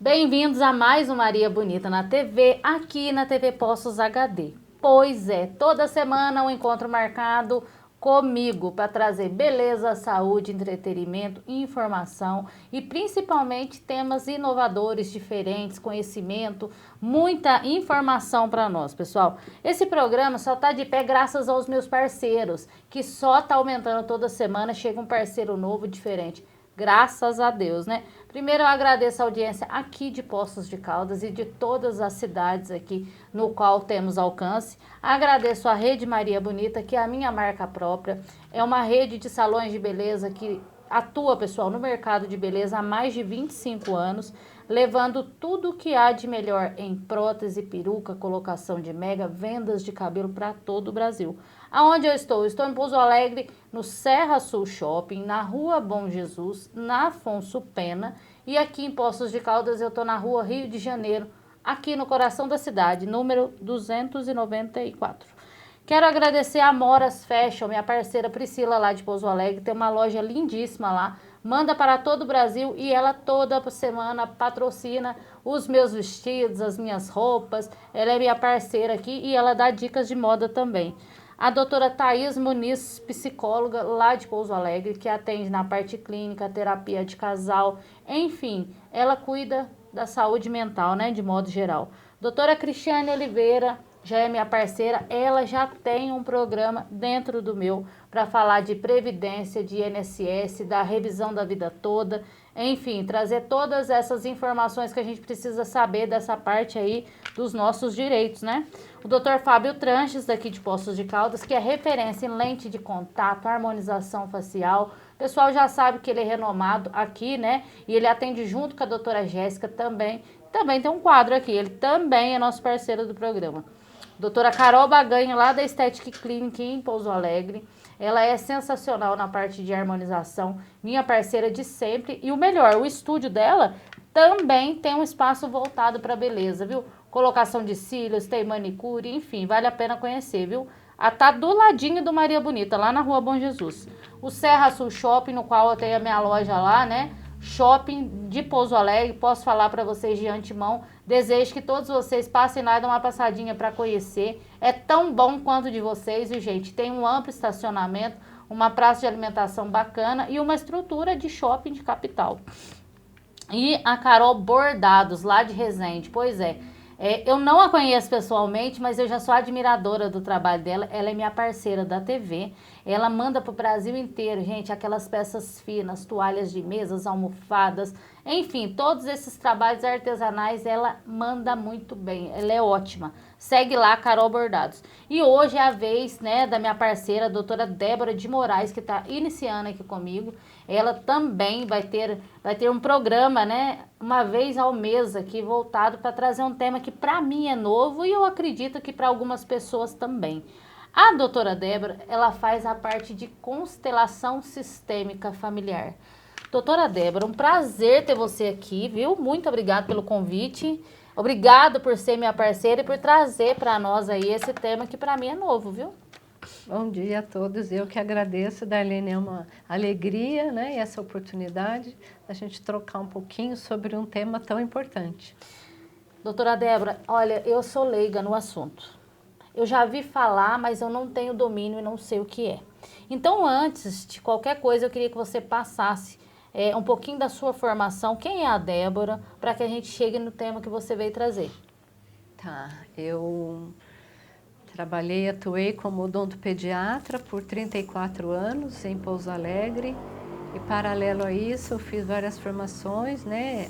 Bem-vindos a mais um Maria Bonita na TV, aqui na TV Poços HD. Pois é, toda semana um encontro marcado comigo para trazer beleza, saúde, entretenimento, informação e principalmente temas inovadores, diferentes, conhecimento, muita informação para nós, pessoal. Esse programa só está de pé graças aos meus parceiros, que só está aumentando toda semana, chega um parceiro novo, diferente. Graças a Deus, né? Primeiro eu agradeço a audiência aqui de Poços de Caldas e de todas as cidades aqui no qual temos alcance. Agradeço a Rede Maria Bonita, que é a minha marca própria. É uma rede de salões de beleza que atua, pessoal, no mercado de beleza há mais de 25 anos, levando tudo o que há de melhor em prótese, peruca, colocação de mega, vendas de cabelo para todo o Brasil. Aonde eu estou? Estou em Pouso Alegre, no Serra Sul Shopping, na Rua Bom Jesus, na Afonso Pena. E aqui em Poços de Caldas eu estou na Rua Rio de Janeiro, aqui no coração da cidade, número 294. Quero agradecer a Moras Fashion, minha parceira Priscila lá de Pouso Alegre, tem uma loja lindíssima lá, manda para todo o Brasil e ela toda semana patrocina os meus vestidos, as minhas roupas, ela é minha parceira aqui e ela dá dicas de moda também. A doutora Thaís Muniz, psicóloga lá de Pouso Alegre, que atende na parte clínica, terapia de casal, enfim, ela cuida da saúde mental, né, de modo geral. Doutora Cristiane Oliveira, já é minha parceira, ela já tem um programa dentro do meu para falar de previdência, de INSS, da revisão da vida toda, enfim, trazer todas essas informações que a gente precisa saber dessa parte aí dos nossos direitos, né? O Dr. Fábio Tranches, daqui de Poços de Caldas, que é referência em lente de contato, harmonização facial. O pessoal já sabe que ele é renomado aqui, né? E ele atende junto com a doutora Jéssica também. Também tem um quadro aqui, ele também é nosso parceiro do programa. Doutora Carol Baganha, lá da Aesthetic Clinic em Pouso Alegre. Ela é sensacional na parte de harmonização, minha parceira de sempre. E o melhor, o estúdio dela também tem um espaço voltado para beleza, viu? Colocação de cílios, tem manicure, enfim, vale a pena conhecer, viu? Tá do ladinho do Maria Bonita, lá na Rua Bom Jesus. O Serra Sul Shopping, no qual eu tenho a minha loja lá, né? Shopping de Pouso Alegre, posso falar para vocês de antemão, desejo que todos vocês passem lá e dão uma passadinha para conhecer, é tão bom quanto de vocês, viu gente? Tem um amplo estacionamento, uma praça de alimentação bacana e uma estrutura de shopping de capital. E a Carol Bordados, lá de Resende, pois é, eu não a conheço pessoalmente, mas eu já sou admiradora do trabalho dela. Ela é minha parceira da TV. Ela manda para o Brasil inteiro, gente, aquelas peças finas, toalhas de mesas, almofadas, enfim, todos esses trabalhos artesanais ela manda muito bem. Ela é ótima. Segue lá, Carol Bordados. E hoje é a vez, né, da minha parceira, a doutora Débora de Moraes, que está iniciando aqui comigo. Ela também vai ter um programa, né, uma vez ao mês aqui, voltado para trazer um tema que para mim é novo e eu acredito que para algumas pessoas também. A doutora Débora, ela faz a parte de constelação sistêmica familiar. Doutora Débora, um prazer ter você aqui, viu? Muito obrigada pelo convite. Obrigado por ser minha parceira e por trazer para nós aí esse tema que para mim é novo, viu? Bom dia a todos, eu que agradeço, Darlene, é uma alegria, né, e essa oportunidade da gente trocar um pouquinho sobre um tema tão importante. Doutora Débora, olha, eu sou leiga no assunto. Eu já vi falar, mas eu não tenho domínio e não sei o que é. Então, antes de qualquer coisa, eu queria que você passasse um pouquinho da sua formação, quem é a Débora, para que a gente chegue no tema que você veio trazer. Tá, eu trabalhei, atuei como odontopediatra por 34 anos em Pouso Alegre e paralelo a isso eu fiz várias formações, né,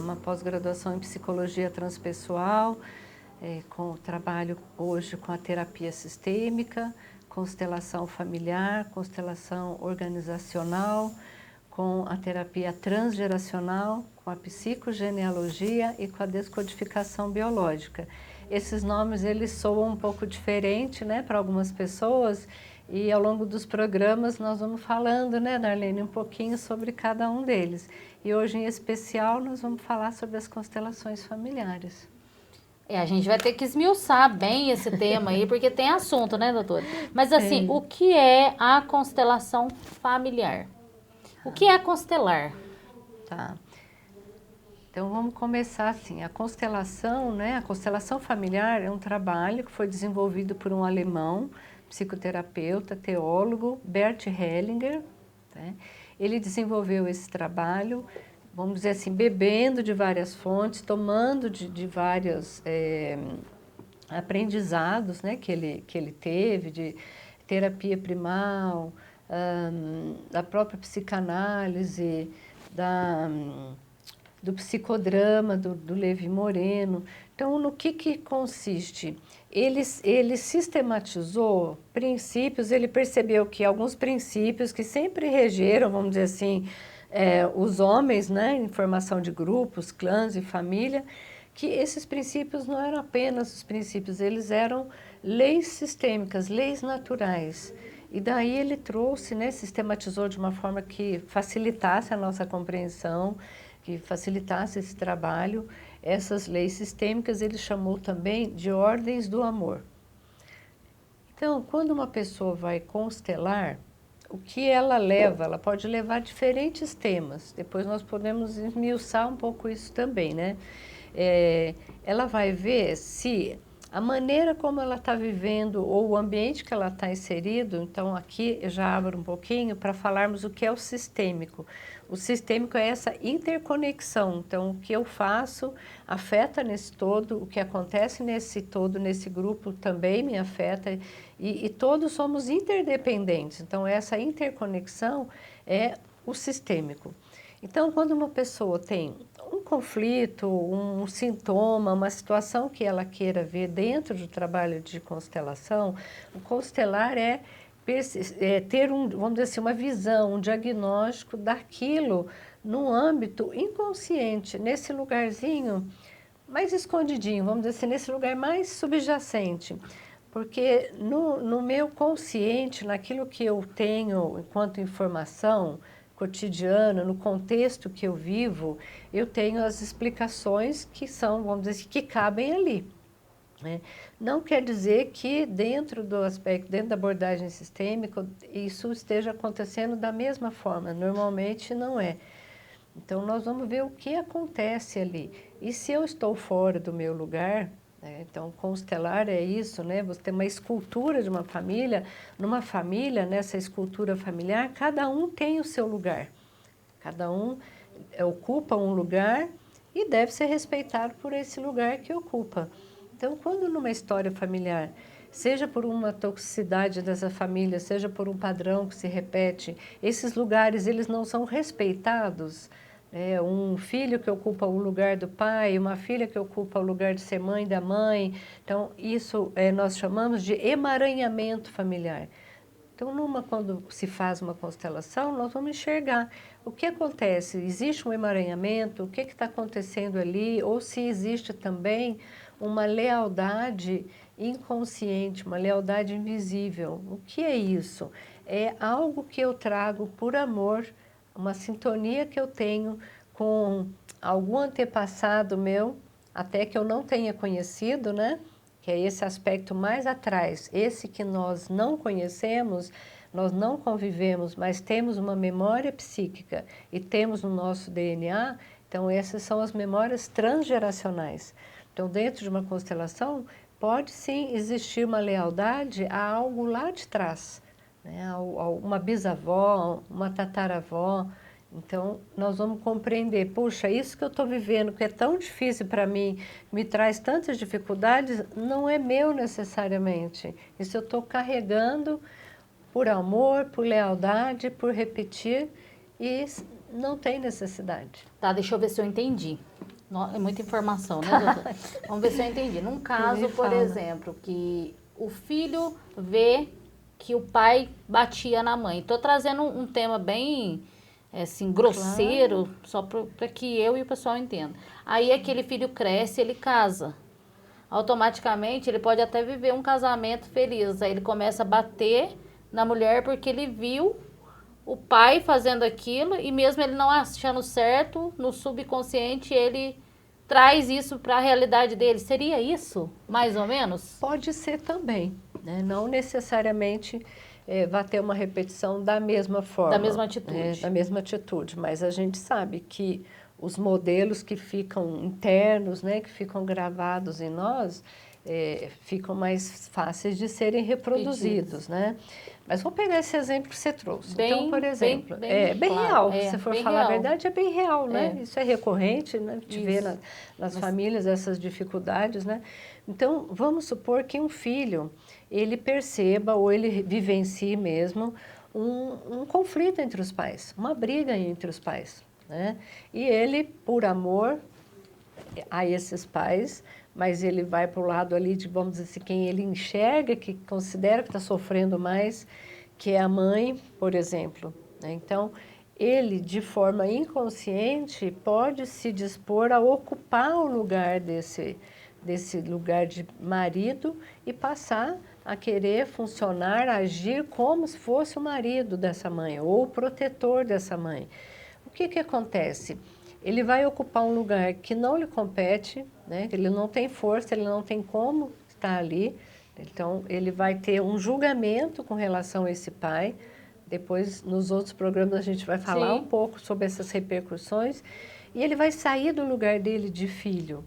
uma pós-graduação em psicologia transpessoal, com trabalho hoje com a terapia sistêmica, constelação familiar, constelação organizacional, com a terapia transgeracional, com a psicogenealogia e com a descodificação biológica. Esses nomes eles soam um pouco diferente, né, para algumas pessoas e ao longo dos programas nós vamos falando, né, Darlene, um pouquinho sobre cada um deles. E hoje em especial nós vamos falar sobre as constelações familiares. A gente vai ter que esmiuçar bem esse tema aí, porque tem assunto, né, doutora? Mas assim, o que é a constelação familiar? O que é constelar? Tá. Então, vamos começar assim. A constelação, né? A constelação familiar é um trabalho que foi desenvolvido por um alemão, psicoterapeuta, teólogo, Bert Hellinger, né? Ele desenvolveu esse trabalho, vamos dizer assim, bebendo de várias fontes, tomando de vários aprendizados, né? que ele teve, de terapia primal, da própria psicanálise, do psicodrama do Levi Moreno. Então, no que consiste? Ele sistematizou princípios, ele percebeu que alguns princípios que sempre regeram, vamos dizer assim, os homens, né, em formação de grupos, clãs e família, que esses princípios não eram apenas os princípios, eles eram leis sistêmicas, leis naturais. E daí ele trouxe, né, sistematizou de uma forma que facilitasse a nossa compreensão, que facilitasse esse trabalho. Essas leis sistêmicas ele chamou também de ordens do amor. Então, quando uma pessoa vai constelar, o que ela leva? Ela pode levar diferentes temas. Depois nós podemos esmiuçar um pouco isso também, né? Ela vai ver se a maneira como ela está vivendo ou o ambiente que ela está inserido. Então, aqui eu já abro um pouquinho para falarmos o que é o sistêmico. O sistêmico é essa interconexão. Então, o que eu faço afeta nesse todo, o que acontece nesse todo, nesse grupo também me afeta, e todos somos interdependentes. Então, essa interconexão é o sistêmico. Então, quando uma pessoa tem um conflito, um sintoma, uma situação que ela queira ver dentro do trabalho de constelação, o constelar é ter vamos dizer assim, uma visão, um diagnóstico daquilo no âmbito inconsciente, nesse lugarzinho mais escondidinho, vamos dizer assim, nesse lugar mais subjacente. Porque no meu consciente, naquilo que eu tenho enquanto informação cotidiana, no contexto que eu vivo, eu tenho as explicações que são, vamos dizer assim, que cabem ali. Né? Não quer dizer que dentro do aspecto, dentro da abordagem sistêmica, isso esteja acontecendo da mesma forma. Normalmente não é. Então, nós vamos ver o que acontece ali. E se eu estou fora do meu lugar, né? Então, constelar é isso, né? Você tem uma escultura de uma família. Numa família, nessa escultura familiar, cada um tem o seu lugar. Cada um ocupa um lugar e deve ser respeitado por esse lugar que ocupa. Então, quando numa história familiar, seja por uma toxicidade dessa família, seja por um padrão que se repete, esses lugares eles não são respeitados. Um filho que ocupa o lugar do pai, uma filha que ocupa o lugar de ser mãe da mãe. Então, isso nós chamamos de emaranhamento familiar. Então, quando se faz uma constelação, nós vamos enxergar o que acontece. Existe um emaranhamento, o que está acontecendo ali, ou se existe também uma lealdade inconsciente, uma lealdade invisível. O que é isso? É algo que eu trago por amor, uma sintonia que eu tenho com algum antepassado meu, até que eu não tenha conhecido, né? Que é esse aspecto mais atrás, esse que nós não conhecemos, nós não convivemos, mas temos uma memória psíquica e temos no nosso DNA. Então, essas são as memórias transgeracionais. Então, dentro de uma constelação, pode sim existir uma lealdade a algo lá de trás, né? A uma bisavó, uma tataravó. Então, nós vamos compreender, puxa, isso que eu estou vivendo, que é tão difícil para mim, me traz tantas dificuldades, não é meu necessariamente. Isso eu estou carregando por amor, por lealdade, por repetir, e não tem necessidade. Tá, deixa eu ver se eu entendi. É muita informação, né, doutora? Vamos ver se eu entendi. Num caso, por exemplo, que o filho vê que o pai batia na mãe. Estou trazendo um tema bem, assim, grosseiro, claro, só para que eu e o pessoal entendam. Aí aquele filho cresce, ele casa. Automaticamente, ele pode até viver um casamento feliz. Aí ele começa a bater na mulher porque ele viu o pai fazendo aquilo e mesmo ele não achando certo, no subconsciente ele traz isso para a realidade dele. Seria isso, mais ou menos? Pode ser também, né? Não necessariamente vai ter uma repetição da mesma forma. Da mesma atitude. Da mesma atitude, mas a gente sabe que os modelos que ficam internos, né, que ficam gravados em nós, ficam mais fáceis de serem reproduzidos, né? Mas vou pegar esse exemplo que você trouxe. Então, por exemplo, é bem claro, real, se você for bem falar real. a verdade, é bem real, né? Isso é recorrente, né? Te vê nas famílias essas dificuldades, né? Então, vamos supor que um filho, ele perceba ou ele vivencie mesmo um conflito entre os pais, uma briga entre os pais, né? E ele, por amor a esses pais, mas ele vai para o lado ali de, vamos dizer assim, quem ele enxerga, que considera que está sofrendo mais, que é a mãe, por exemplo, né? Então, ele, de forma inconsciente, pode se dispor a ocupar o lugar desse lugar de marido e passar a querer funcionar, agir como se fosse o marido dessa mãe ou o protetor dessa mãe. O que acontece? Ele vai ocupar um lugar que não lhe compete, né? Ele não tem força, ele não tem como estar ali. Então, ele vai ter um julgamento com relação a esse pai. Depois, nos outros programas, a gente vai falar um pouco sobre essas repercussões. E ele vai sair do lugar dele de filho.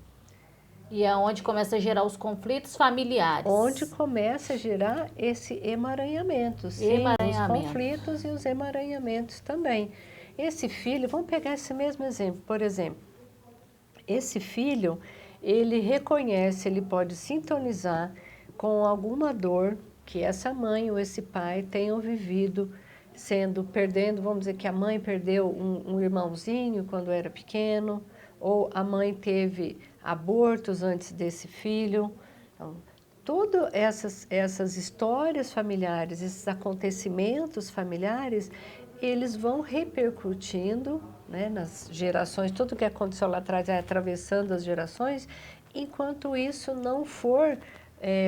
E é onde começa a gerar os conflitos familiares. Onde começa a gerar esse emaranhamento. Sim, os conflitos e os emaranhamentos também. Esse filho, vamos pegar esse mesmo exemplo, por exemplo, esse filho, ele reconhece, ele pode sintonizar com alguma dor que essa mãe ou esse pai tenham vivido, perdendo, vamos dizer que a mãe perdeu um irmãozinho quando era pequeno, ou a mãe teve abortos antes desse filho. Então, todas essas histórias familiares, esses acontecimentos familiares, eles vão repercutindo, né, nas gerações, tudo que aconteceu lá atrás é atravessando as gerações, enquanto isso não for,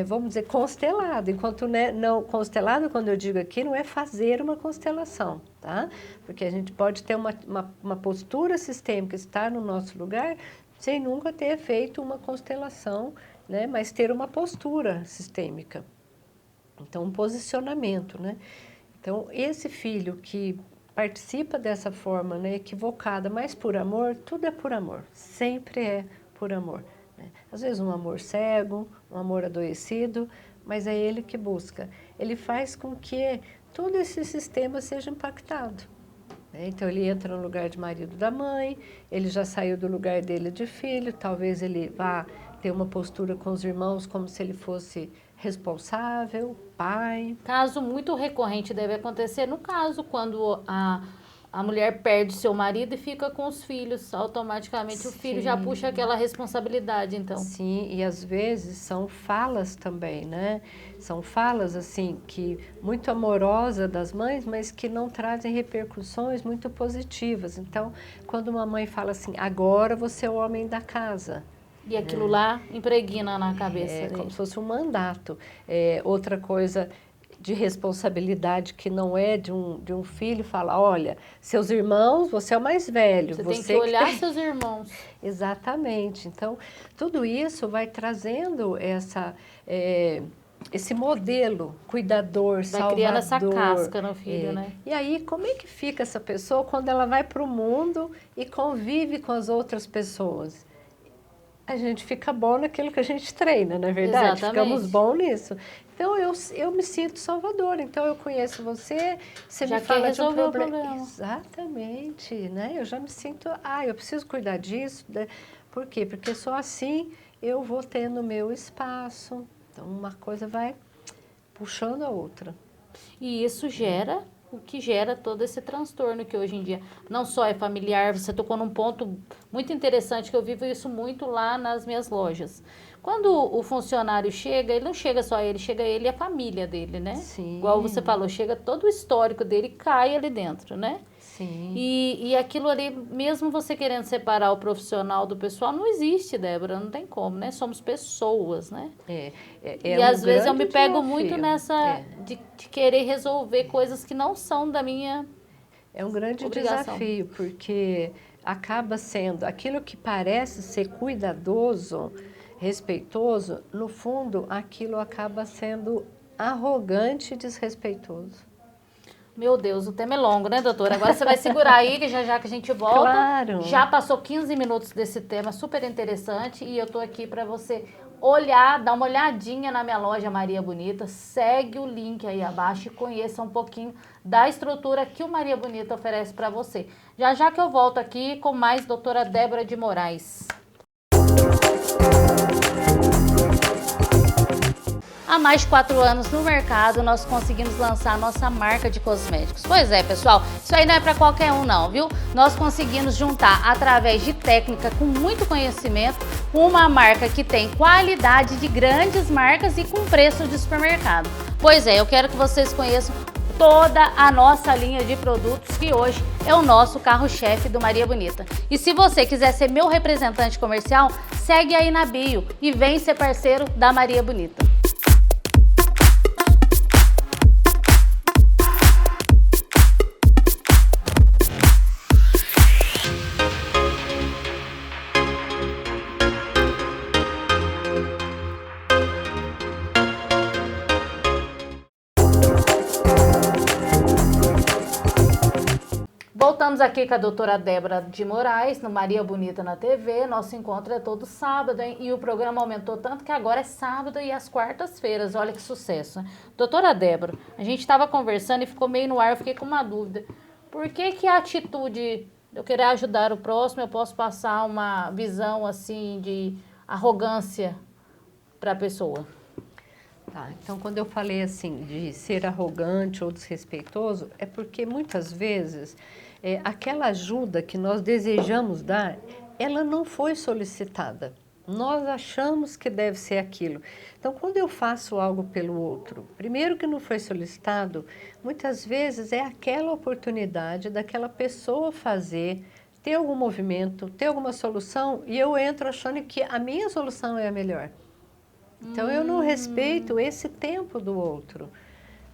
vamos dizer, constelado. Enquanto não constelado, quando eu digo aqui, não é fazer uma constelação, tá? Porque a gente pode ter uma postura sistêmica, estar no nosso lugar, sem nunca ter feito uma constelação, né, mas ter uma postura sistêmica. Então, um posicionamento, né? Então, esse filho que participa dessa forma, né, equivocada, mas por amor, tudo é por amor, sempre é por amor, né? Às vezes um amor cego, um amor adoecido, mas é ele que busca. Ele faz com que todo esse sistema seja impactado, né? Então, ele entra no lugar de marido da mãe, ele já saiu do lugar dele de filho, talvez ele vá ter uma postura com os irmãos como se ele fosse responsável, pai. Caso muito recorrente deve acontecer no caso quando a mulher perde seu marido e fica com os filhos. Automaticamente o filho já puxa aquela responsabilidade, então. Sim, e às vezes são falas também, né? São falas, assim, que muito amorosa das mães, mas que não trazem repercussões muito positivas. Então, quando uma mãe fala assim, agora você é o homem da casa. E aquilo lá impregna na cabeça dele. Como se fosse um mandato. Outra coisa de responsabilidade que não é de um filho, fala, olha, seus irmãos, você é o mais velho. Você tem que olhar seus irmãos. Exatamente. Então, tudo isso vai trazendo esse modelo cuidador, salvador. Vai criando essa casca no filho, né? E aí, como é que fica essa pessoa quando ela vai para o mundo e convive com as outras pessoas? A gente fica bom naquilo que a gente treina, não é verdade? Exatamente. Ficamos bom nisso. Então, eu me sinto salvadora. Então, eu conheço você, você já me fala de um problema. Exatamente, né? Eu já me sinto, eu preciso cuidar disso. Por quê? Porque só assim eu vou tendo o meu espaço. Então, uma coisa vai puxando a outra. E isso gera o que gera todo esse transtorno que hoje em dia não só é familiar, você tocou num ponto muito interessante que eu vivo isso muito lá nas minhas lojas. Quando o funcionário chega, ele não chega só ele, chega ele e a família dele, né? Sim. Igual você falou, chega todo o histórico dele, cai ali dentro, né? Sim. E aquilo ali, mesmo você querendo separar o profissional do pessoal, não existe, Débora, não tem como, né? Somos pessoas, né? E às vezes eu me pego muito nessa de querer resolver coisas que não são da minha É um grande obrigação. Desafio, porque acaba sendo aquilo que parece ser cuidadoso, respeitoso, no fundo aquilo acaba sendo arrogante e desrespeitoso. Meu Deus, o tema é longo, né, doutora? Agora você vai segurar aí, que já que a gente volta. Claro. Já passou 15 minutos desse tema super interessante e eu tô aqui para você olhar, dar uma olhadinha na minha loja Maria Bonita. Segue o link aí abaixo e conheça um pouquinho da estrutura que o Maria Bonita oferece para você. Já que eu volto aqui com mais doutora Débora de Moraes. Há mais de 4 anos no mercado, nós conseguimos lançar a nossa marca de cosméticos. Pois é, pessoal, isso aí não é para qualquer um não, viu? Nós conseguimos juntar, através de técnica com muito conhecimento, uma marca que tem qualidade de grandes marcas e com preço de supermercado. Pois é, eu quero que vocês conheçam toda a nossa linha de produtos, que hoje é o nosso carro-chefe do Maria Bonita. E se você quiser ser meu representante comercial, segue aí na bio e vem ser parceiro da Maria Bonita. Voltamos aqui com a doutora Débora de Moraes, no Maria Bonita na TV. Nosso encontro é todo sábado, hein? E o programa aumentou tanto que agora é sábado e às quartas-feiras. Olha que sucesso, né? Doutora Débora, a gente estava conversando e ficou meio no ar, eu fiquei com uma dúvida. Por que a atitude de eu querer ajudar o próximo, eu posso passar uma visão assim de arrogância para a pessoa? Tá, então quando eu falei assim de ser arrogante ou desrespeitoso, é porque muitas vezes aquela ajuda que nós desejamos dar, ela não foi solicitada. Nós achamos que deve ser aquilo. Então, quando eu faço algo pelo outro, primeiro que não foi solicitado, muitas vezes é aquela oportunidade daquela pessoa fazer, ter algum movimento, ter alguma solução, e eu entro achando que a minha solução é a melhor. Então, eu não respeito esse tempo do outro.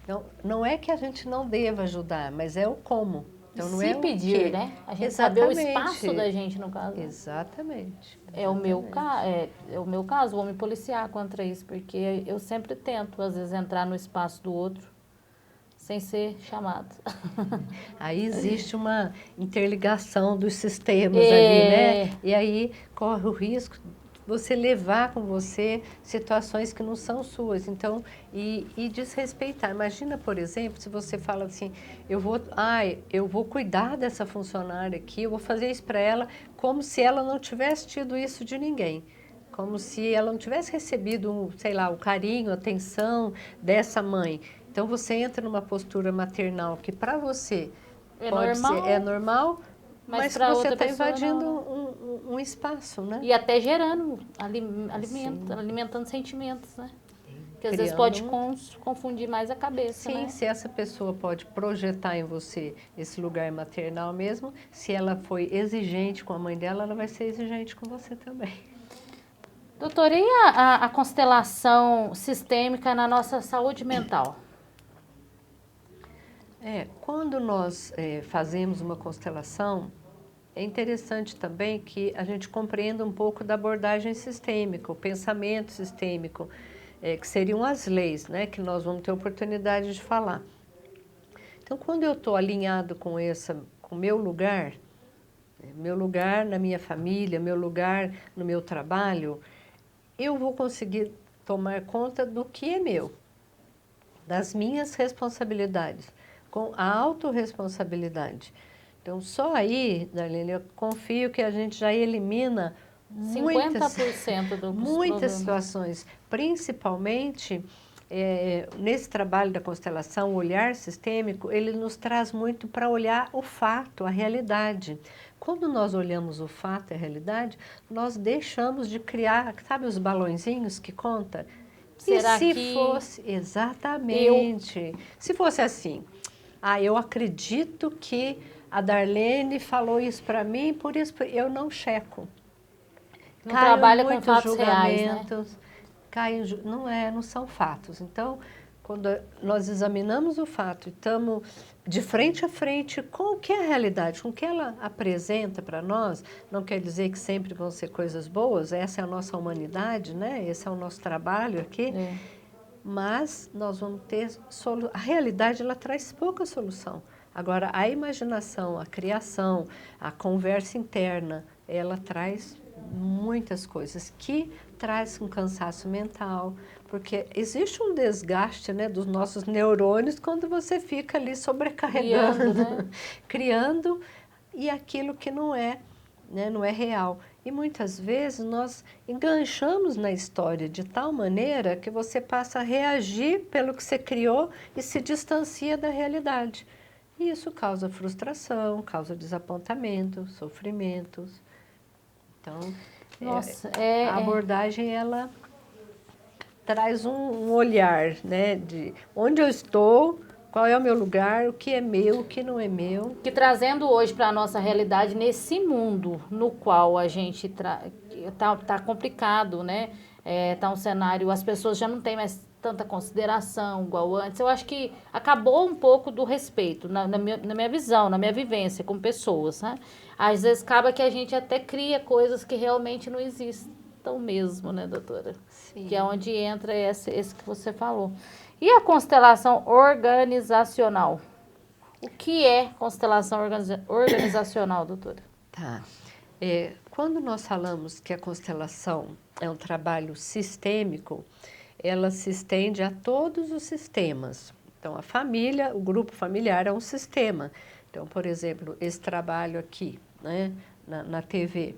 Então, não é que a gente não deva ajudar, mas é o como. Então, não se é pedir, quê. né? A gente Exatamente. saber o espaço da gente, no caso. Exatamente. É o meu caso, vou me policiar contra isso, porque eu sempre tento, às vezes, entrar no espaço do outro sem ser chamado. Aí existe uma interligação dos sistemas ali, né? E aí corre o risco você levar com você situações que não são suas. Então, e desrespeitar. Imagina, por exemplo, se você fala assim, eu vou cuidar dessa funcionária aqui, eu vou fazer isso para ela, como se ela não tivesse tido isso de ninguém. Como se ela não tivesse recebido, sei lá, o carinho, a atenção dessa mãe. Então, você entra numa postura maternal que para você pode ser normal, mas você está invadindo um espaço, né? E até gerando alimentando sentimentos, né? Que às vezes pode confundir mais a cabeça, né? Sim, se essa pessoa pode projetar em você esse lugar maternal mesmo, se ela foi exigente com a mãe dela, ela vai ser exigente com você também. Doutora, e a constelação sistêmica na nossa saúde mental? Quando nós fazemos uma constelação, é interessante também que a gente compreenda um pouco da abordagem sistêmica, o pensamento sistêmico, que seriam as leis, né, que nós vamos ter oportunidade de falar. Então, quando eu estou alinhado com o meu lugar na minha família, meu lugar no meu trabalho, eu vou conseguir tomar conta do que é meu, das minhas responsabilidades, com a autorresponsabilidade. Então, só aí, Darlene, eu confio que a gente já elimina 50% muitas situações, principalmente nesse trabalho da constelação, o olhar sistêmico, ele nos traz muito para olhar o fato, a realidade. Quando nós olhamos o fato e a realidade, nós deixamos de criar, sabe os balõezinhos que conta? Será e se que fosse, exatamente, se fosse assim, eu acredito que a Darlene falou isso para mim, por isso eu não checo. Não trabalha com fatos reais, né? Não são fatos. Então, quando nós examinamos o fato e estamos de frente a frente com o que é a realidade, com o que ela apresenta para nós, não quer dizer que sempre vão ser coisas boas, essa é a nossa humanidade, né? Esse é o nosso trabalho aqui. mas nós vamos ter a realidade ela traz pouca solução. Agora a imaginação, a criação, a conversa interna, ela traz muitas coisas que traz um cansaço mental, porque existe um desgaste, né, dos nossos neurônios quando você fica ali sobrecarregando, Criando, né? criando e aquilo que não é, né, não é real. E muitas vezes nós enganchamos na história de tal maneira que você passa a reagir pelo que você criou e se distancia da realidade. E isso causa frustração, causa desapontamento, sofrimentos. Então, Nossa, a abordagem ela traz um olhar, né, de onde eu estou, qual é o meu lugar, o que é meu, o que não é meu. que trazendo hoje para a nossa realidade, nesse mundo no qual a gente tá complicado, né? Tá um cenário, as pessoas já não têm mais tanta consideração igual antes. Eu acho que acabou um pouco do respeito, na minha visão, na minha vivência com pessoas, né? Às vezes acaba que a gente até cria coisas que realmente não existem mesmo, né, doutora? Sim. Que é onde entra esse que você falou. E a constelação organizacional? O que é constelação organizacional, doutora? Tá. Quando nós falamos que a constelação é um trabalho sistêmico, ela se estende a todos os sistemas. Então, a família, o grupo familiar é um sistema. Então, por exemplo, esse trabalho aqui, né, na TV,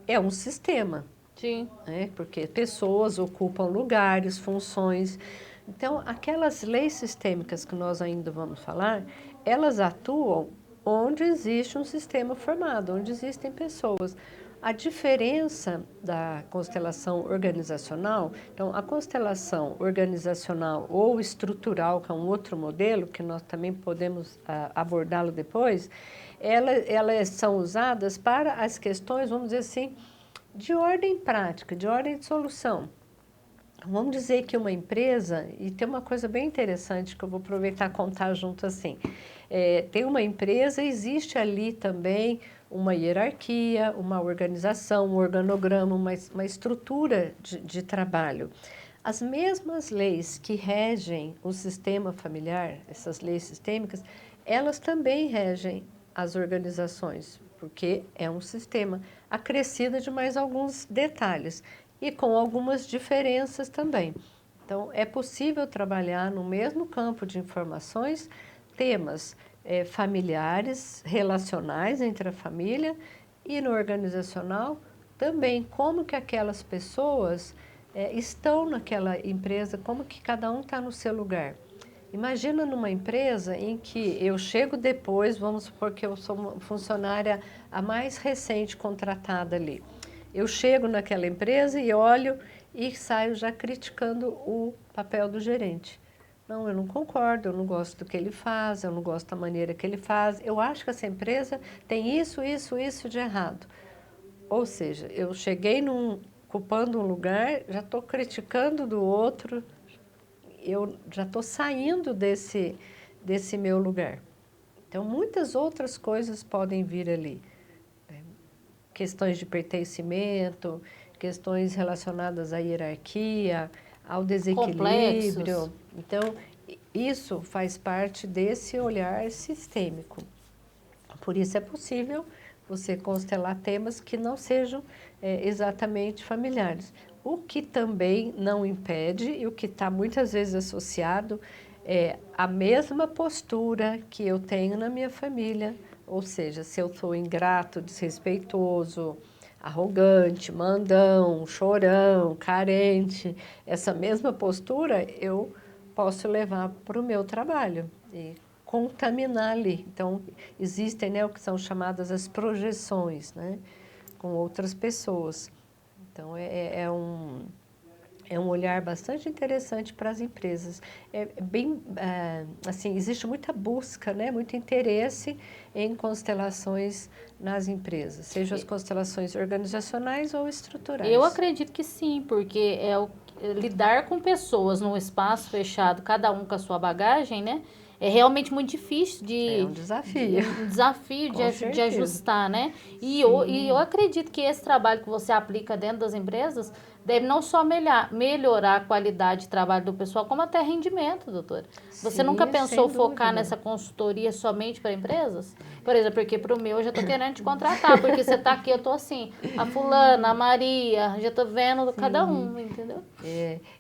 é um sistema. Sim. Né, porque pessoas ocupam lugares, funções. Então, aquelas leis sistêmicas que nós ainda vamos falar, elas atuam onde existe um sistema formado, onde existem pessoas. A diferença da constelação organizacional, então a constelação organizacional ou estrutural, que é um outro modelo, que nós também podemos abordá-lo depois, elas são usadas para as questões, vamos dizer assim, de ordem prática, de ordem de solução. Vamos dizer que uma empresa, e tem uma coisa bem interessante que eu vou aproveitar e contar junto assim, tem uma empresa, existe ali também uma hierarquia, uma organização, um organograma, uma estrutura de trabalho. As mesmas leis que regem o sistema familiar, essas leis sistêmicas, elas também regem as organizações, porque é um sistema acrescido de mais alguns detalhes e com algumas diferenças também. Então, é possível trabalhar no mesmo campo de informações temas familiares, relacionais entre a família e no organizacional também como que aquelas pessoas estão naquela empresa, como que cada um está no seu lugar. Imagina numa empresa em que eu chego depois, vamos supor que eu sou uma funcionária a mais recente contratada ali. Eu chego naquela empresa e olho e saio já criticando o papel do gerente. Não, eu não concordo, eu não gosto do que ele faz, eu não gosto da maneira que ele faz. Eu acho que essa empresa tem isso de errado. Ou seja, eu cheguei ocupando um lugar, já estou criticando do outro, eu já estou saindo desse meu lugar. Então, muitas outras coisas podem vir ali. Questões de pertencimento, questões relacionadas à hierarquia, ao desequilíbrio. Complexos. Então, isso faz parte desse olhar sistêmico. Por isso é possível você constelar temas que não sejam exatamente familiares. O que também não impede, e o que está muitas vezes associado, é a mesma postura que eu tenho na minha família. Ou seja, se eu sou ingrato, desrespeitoso, arrogante, mandão, chorão, carente, essa mesma postura eu posso levar para o meu trabalho e contaminar ali. Então, existem, né, o que são chamadas as projeções, né, com outras pessoas. Então, é um olhar bastante interessante para as empresas. Assim, existe muita busca, né, muito interesse em constelações nas empresas, seja as constelações organizacionais ou estruturais. Eu acredito que sim, porque lidar com pessoas num espaço fechado, cada um com a sua bagagem, né? é realmente muito difícil É um desafio. um desafio Com de certeza. ajustar, né? E Sim. eu acredito que esse trabalho que você aplica dentro das empresas deve não só melhorar a qualidade de trabalho do pessoal, como até rendimento, doutora. Você nunca Sim, pensou sem focar dúvida. nessa consultoria somente para empresas? Por exemplo, porque para o meu eu já estou querendo te contratar, porque você está aqui, eu estou assim, a fulana, a Maria, já estou vendo cada Sim. um, entendeu?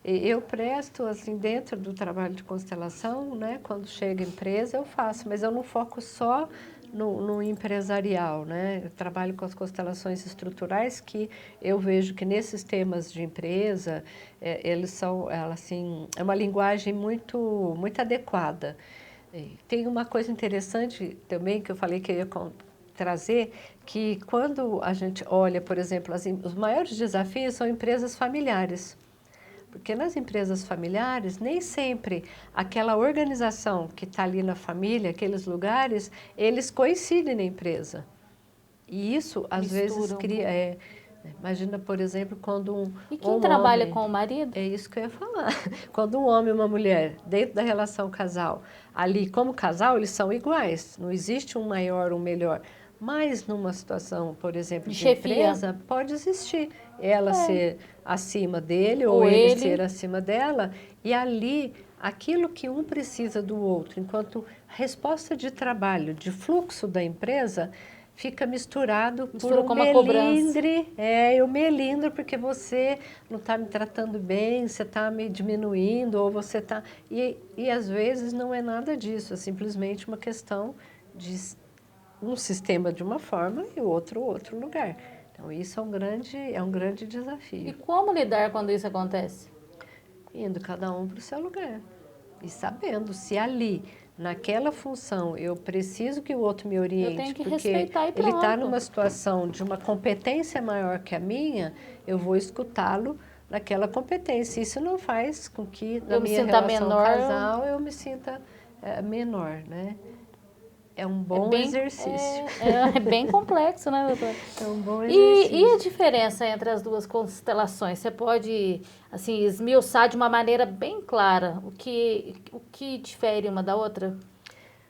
Eu presto, assim, dentro do trabalho de constelação, né? Quando chega a empresa, eu faço, mas eu não foco só no empresarial, né? Eu trabalho com as constelações estruturais, que eu vejo que nesses temas de empresa, assim, é uma linguagem muito adequada. Tem uma coisa interessante também que eu falei que eu ia trazer, que quando a gente olha, por exemplo, os maiores desafios são empresas familiares. Porque nas empresas familiares, nem sempre aquela organização que está ali na família, aqueles lugares, eles coincidem na empresa. E isso, às vezes, Mistura um pouco. imagina, por exemplo, quando E quem um trabalha homem... com o marido? É isso que eu ia falar. Quando um homem e uma mulher, dentro da relação casal, ali como casal, eles são iguais. Não existe um maior, um melhor. Mas numa situação, por exemplo, De de chefia? empresa, pode existir ela É. ser acima dele ou Ou ele ser ele? acima dela. E ali, aquilo que um precisa do outro, enquanto resposta de trabalho, de fluxo da empresa, fica misturado por Mistura um com uma cobrança. melindre. Eu melindro porque você não está me tratando bem, você está me diminuindo, ou você está... E às vezes não é nada disso, é simplesmente uma questão de um sistema de uma forma e o outro lugar. Então, isso é um grande E desafio. como lidar quando isso acontece? Indo cada um para o seu lugar. E sabendo se ali, naquela função, eu preciso que o outro me Eu tenho oriente, que porque respeitar e ele está pronto. numa situação de uma competência maior que a minha, eu vou escutá-lo naquela competência. Isso não faz com que, na Eu me minha sinta relação menor. casal, eu me sinta menor, né? É um É bom bem, exercício. é bem complexo, né, doutora? É um bom E a exercício. diferença entre as duas constelações? Você pode, assim, esmiuçar de uma maneira bem clara o que difere uma da outra?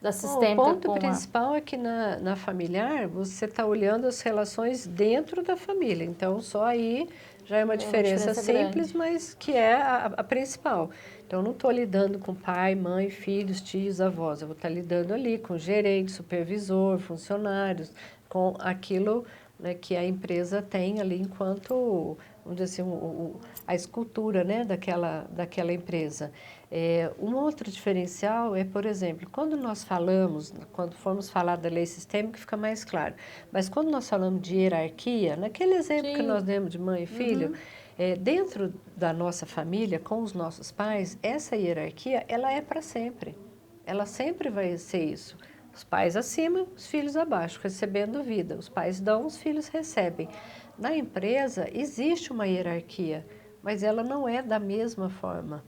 Da Bom, o sistêmica ponto com a... principal é que na familiar você está olhando as relações dentro da família. Então, só aí já é uma É uma diferença diferença simples, grande. mas que é a principal. Então, eu não estou lidando com pai, mãe, filhos, tios, avós. Eu vou estar lidando ali com gerente, supervisor, funcionários, com aquilo, né, que a empresa tem ali enquanto, vamos dizer assim, a escultura, né, daquela empresa. Um outro diferencial é, por exemplo, quando formos falar da lei sistêmica, fica mais claro. Mas quando nós falamos de hierarquia, naquele exemplo que nós Sim. demos de mãe e filho, Uhum. dentro da nossa família, com os nossos pais, essa hierarquia, ela é para sempre. Ela sempre vai ser isso. Os pais acima, os filhos abaixo, recebendo vida. Os pais dão, os filhos recebem. Na empresa, existe uma hierarquia, mas ela não é da mesma forma,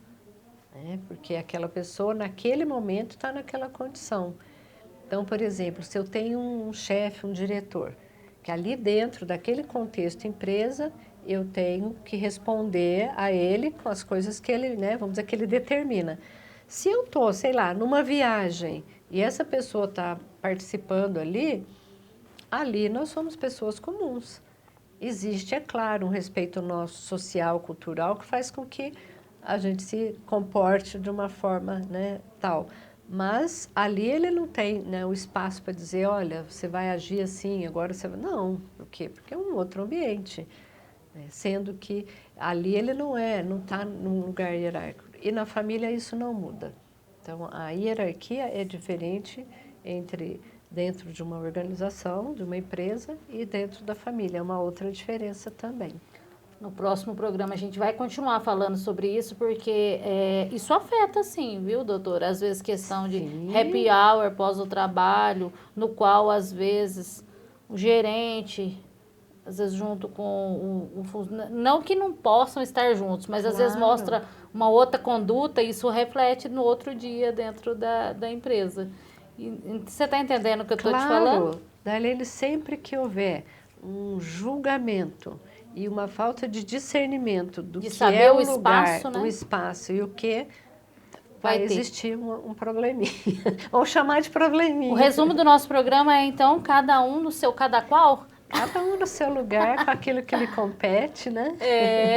né? Porque aquela pessoa, naquele momento, está naquela condição. Então, por exemplo, se eu tenho um chefe, um diretor, que ali dentro daquele contexto empresa, eu tenho que responder a ele com as coisas que ele, né, vamos dizer, que ele determina. Se eu estou, sei lá, numa viagem e essa pessoa está participando ali nós somos pessoas comuns. Existe, é claro, um respeito nosso social, cultural, que faz com que a gente se comporte de uma forma, né, tal. Mas ali ele não tem, né, o espaço para dizer, olha, você vai agir assim, agora você vai... Não, por quê? Porque é um outro ambiente, né? Sendo que ali ele não está num lugar hierárquico. E na família isso não muda. Então, a hierarquia é diferente entre dentro de uma organização, de uma empresa e dentro da família. É uma outra diferença também. No próximo programa a gente vai continuar falando sobre isso, porque isso afeta, sim, viu, doutora? Às vezes questão de happy Sim, hour pós o trabalho, no qual, às vezes, o gerente, às vezes junto com não que não possam estar juntos, mas às vezes claro, mostra uma outra conduta e isso reflete no outro dia dentro da empresa. E você está entendendo o que eu estou te falando? claro. Darlene, sempre que houver um julgamento e uma falta de discernimento do De que é saber o o lugar, espaço, o né? espaço e o que vai ter. existir um probleminha. Vamos chamar de probleminha. O resumo do nosso programa é, então, cada um no seu cada qual? Cada um no seu lugar, com aquilo que lhe compete, né?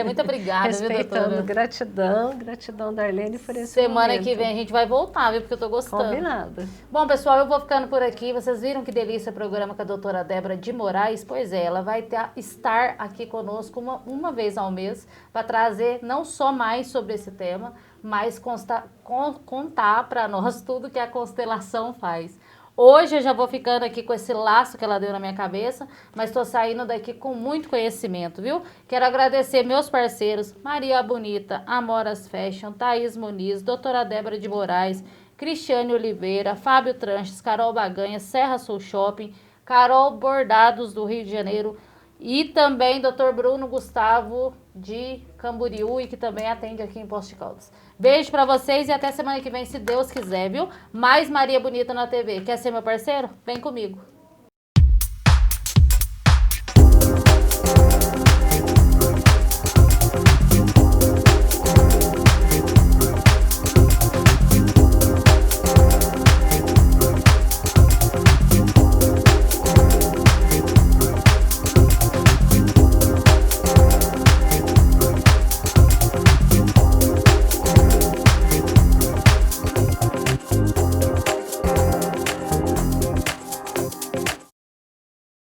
Muito obrigada, viu, Respeitando, doutora? gratidão da Arlene por esse Semana momento. que vem a gente vai voltar, viu? Porque eu tô gostando. Combinado. Bom, pessoal, eu vou ficando por aqui. Vocês viram que delícia o programa com a doutora Débora de Moraes? Pois é, ela vai estar aqui conosco uma vez ao mês para trazer não só mais sobre esse tema, mas contar para nós tudo que a constelação faz. Hoje eu já vou ficando aqui com esse laço que ela deu na minha cabeça, mas estou saindo daqui com muito conhecimento, viu? Quero agradecer meus parceiros, Maria Bonita, Amoras Fashion, Thaís Muniz, doutora Débora de Moraes, Cristiane Oliveira, Fábio Tranches, Carol Baganha, Serra Sul Shopping, Carol Bordados do Rio de Janeiro e também Dr. Bruno Gustavo de Camboriú e que também atende aqui em Poços de Caldas. Beijo pra vocês e até semana que vem, se Deus quiser, viu? Mais Maria Bonita na TV. Quer ser meu parceiro? Vem comigo.